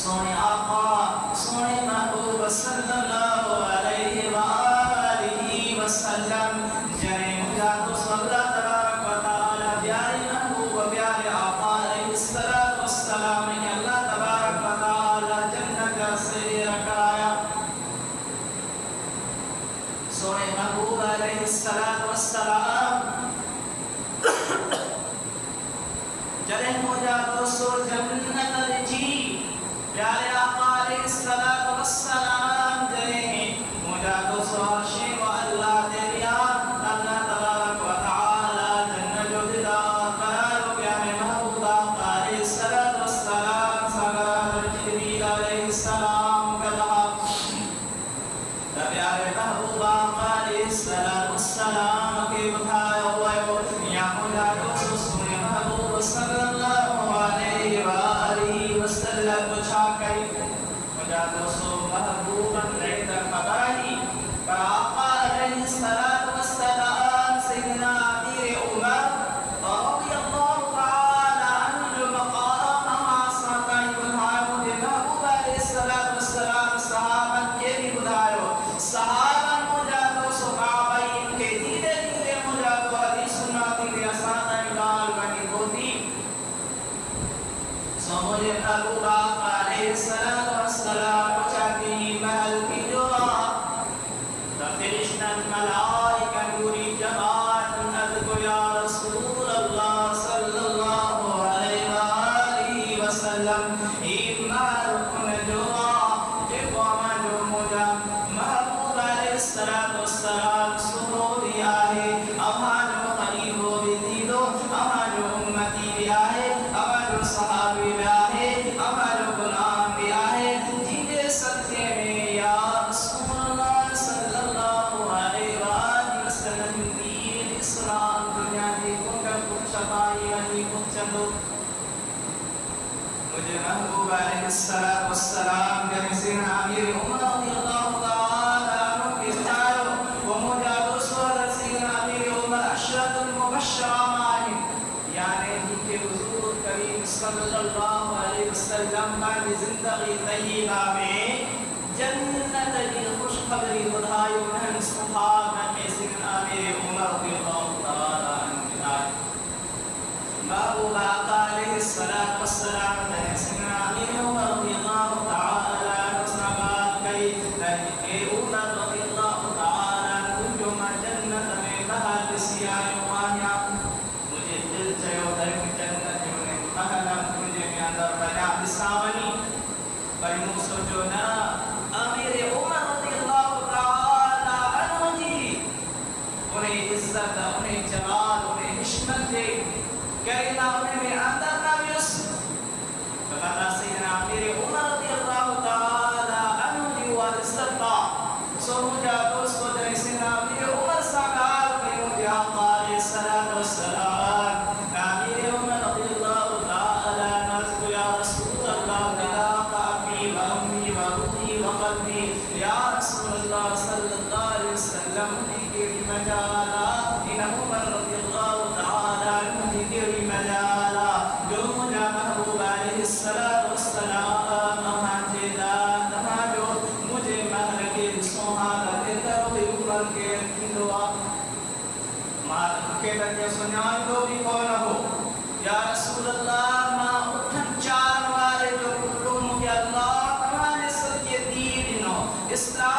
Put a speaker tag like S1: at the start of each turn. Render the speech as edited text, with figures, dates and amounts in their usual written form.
S1: سونے آقا سونے محبوب صلی اللہ علیہ وآلہ وسلم جنہیں مجھا تو صبر تبارک و تعالی پیارے محبوب پیارے آقا علیہ السلام نے اللہ تبارک و تعالی جنت کا سیر کرایا سونے محبوب علیہ السلام جنہیں مجھا تو سور جنت رجی پیارے آقا علیہ السلام جنہیں مجھا تو سواشے و اللہ دیریان اللہ تبارک و تعالی جنت جو دیدہ قرار پیارے محبوب آقا علیہ السلام ساگر جبریل علیہ السلام کہا پیارے محبوب آقا علیہ السلام کے بتایا ہوا ہے یا مجھا تو سونے محبوب صلی اللہ علیہ وآلہ وسلم پوچھا کئی مجھا دوستو محبوب رہتا خبری پر آقا علیہ السلام سیدنا امیر عمر رضی اللہ تعالی عنہ جو مقام حاصل کئی بنائے مجھے محبوب علیہ السلام صحابت کے بھی بنائے صحابہ مجھا دوستو صحابین کے دیدے دیدے مجھا تو حدیث سناتی بھی آسان اندال بنی ہوتی سو مجھے محبوب آقا علیہ السلام پچھاتی محل کی دعا تفرشنا الملائکہ نوری جماعت ندکو یا رسول اللہ صلی اللہ علیہ وآلہ وسلم ایمان رکن دعا جب وما جو مجھا محبوب علیہ السلام سنو دیا ہے جو خلیفو بھی دیدو جو امتی بھی آئے جو صحابی بھی آئے جو غلام بھی آئے جنہیں سچے میں یا رسول اللہ صلی اللہ علیہ وآلہ وسلم دین اسلام دنیا دی کن کچھ شفائی ونی کچھ چندو مجھے محبوب علیہ السلام جنہیں سینا امیر عمر رضی اللہ تعالی عنہ کی بتائیو وہ مجھا دوسر سینا امیر عمر اشرت المبشران یعنی جن کے حضور کریم صلی اللہ علیہ وسلم کی زندگی طیبہ میں جنت کی خوشخبری بدھائیو مہن صحابہ میں سینا امیر عمر رضی اللہ تعالی عنہ کی بتائیو محبوب آقا علیہ السلام نے سینا امیر عمر رضی اللہ تعالی عنہ سنبات کئی اے عمر رضی اللہ تعالی عنہ جو میں جنت میں بہت سیائی وانیا مجھے دل چاہو در جنت جو نے محلم مجھے میں اندر بنا بساونی بھائی مو سوچو نا امیر عمر رضی اللہ تعالی عنہ جی انہیں عزت انہیں جلال انہیں حشمت دے کرینا انہیں میں اندر ناویس بکاتا سیدنا امیر عمر رضی اللہ تعالی عنہ جی وارثت با سو مجھا دوست کو جنہیں سیدنا امیر عمر ساکار کے مجھے آقا علیہ السلام امیر عمر رضی اللہ تعالی عنہ یا رسول اللہ بلاقا ابی و امی و روحی و قلبی یا رسول اللہ صلی اللہ علیہ وسلم کی مجالا ان عمر رضی اللہ تعالی عنہ کی مجالا جو مجھا محبوب علیہ السلام مہاجدان جو مجھے مہر کے سوہانا کے تروی عمر کے دعا مہر کے بچے سنائیں تو بھی کون ہو یا رسول اللہ ما اٹھن چار والے جو کلوں کے اللہ تمہارے سب کے دین اسلام